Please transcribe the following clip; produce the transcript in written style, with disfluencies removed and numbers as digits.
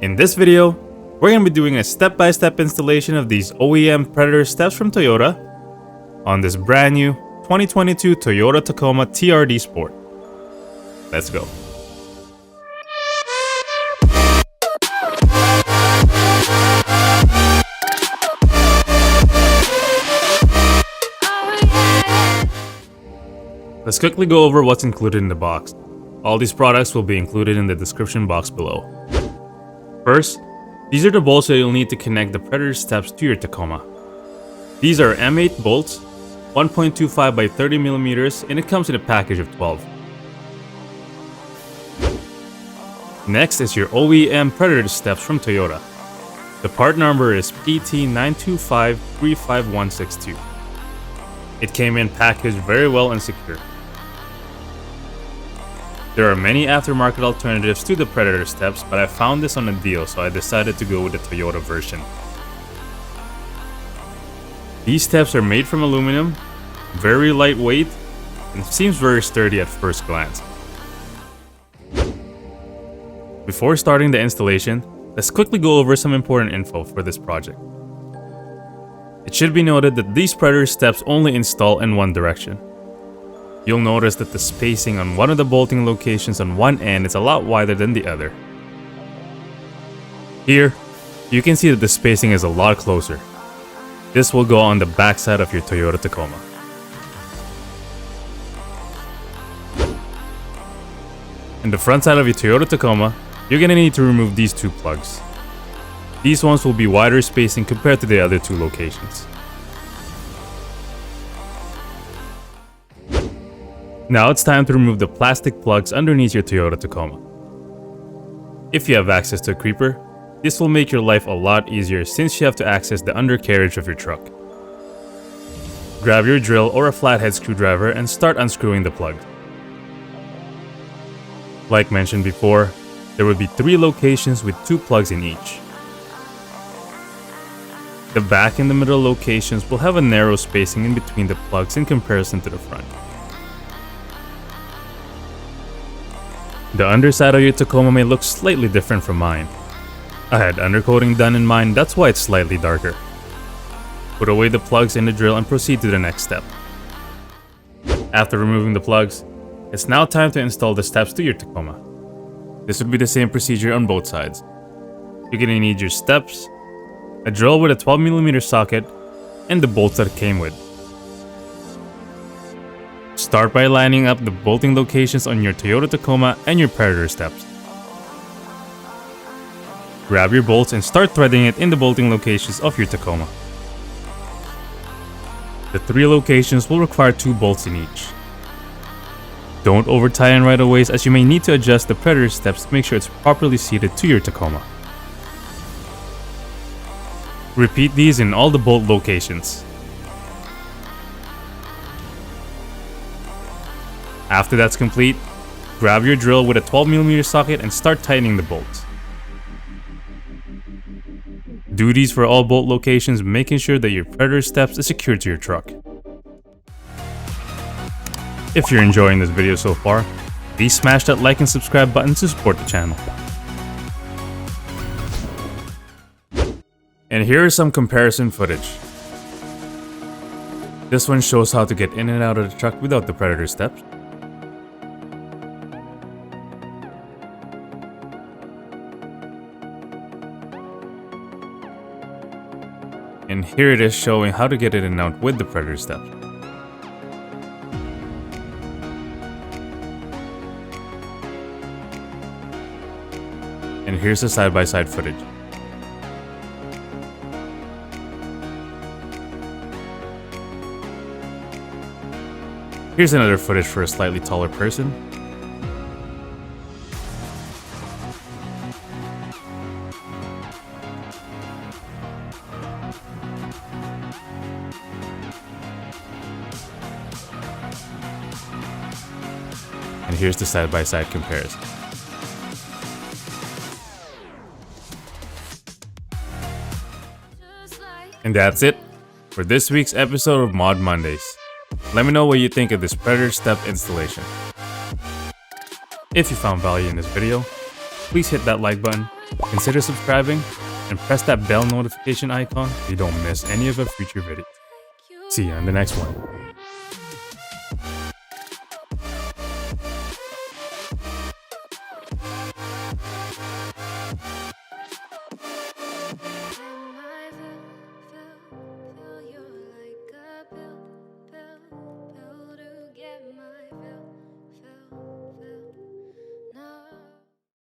In this video, we're going to be doing a step-by-step installation of these OEM Predator steps from Toyota on this brand new 2022 Toyota Tacoma TRD Sport. Let's go. Let's quickly go over what's included in the box. All these products will be included in the description box below. First, these are the bolts that you'll need to connect the Predator steps to your Tacoma. These are M8 bolts, 1.25 by 30 millimeters, and it comes in a package of 12. Next is your OEM Predator steps from Toyota. The part number is PT92535162. It came in packaged very well and secure. There are many aftermarket alternatives to the Predator steps, but I found this on a deal, so I decided to go with the Toyota version. These steps are made from aluminum, very lightweight, and seems very sturdy at first glance. Before starting the installation, let's quickly go over some important info for this project. It should be noted that these Predator steps only install in one direction. You'll notice that the spacing on one of the bolting locations on one end is a lot wider than the other. Here, you can see that the spacing is a lot closer. This will go on the back side of your Toyota Tacoma. In the front side of your Toyota Tacoma, you're gonna need to remove these two plugs. These ones will be wider spacing compared to the other two locations. Now it's time to remove the plastic plugs underneath your Toyota Tacoma. If you have access to a creeper, this will make your life a lot easier since you have to access the undercarriage of your truck. Grab your drill or a flathead screwdriver and start unscrewing the plug. Like mentioned before, there will be 3 locations with 2 plugs in each. The back and the middle locations will have a narrow spacing in between the plugs in comparison to the front. The underside of your Tacoma may look slightly different from mine. I had undercoating done in mine, that's why it's slightly darker. Put away the plugs in the drill and proceed to the next step. After removing the plugs, it's now time to install the steps to your Tacoma. This would be the same procedure on both sides. You're gonna need your steps, a drill with a 12mm socket, and the bolts that it came with. Start by lining up the bolting locations on your Toyota Tacoma and your Predator steps. Grab your bolts and start threading it in the bolting locations of your Tacoma. The 3 locations will require 2 bolts in each. Don't over tighten right away, as you may need to adjust the Predator steps to make sure it's properly seated to your Tacoma. Repeat these in all the bolt locations. After that's complete, grab your drill with a 12mm socket and start tightening the bolts. Do these for all bolt locations, making sure that your Predator steps is secured to your truck. If you're enjoying this video so far, please smash that like and subscribe button to support the channel. And here is some comparison footage. This one shows how to get in and out of the truck without the Predator steps. And here it is showing how to get in and out with the Predator steps. And here's the side-by-side footage. Here's another footage for a slightly taller person. And here's the side-by-side comparison. And that's it for this week's episode of Mod Mondays. Let me know what you think of this Predator step installation. If you found value in this video, please hit that like button Consider subscribing and press that bell notification icon so you don't miss any of our future videos. See you in the next one.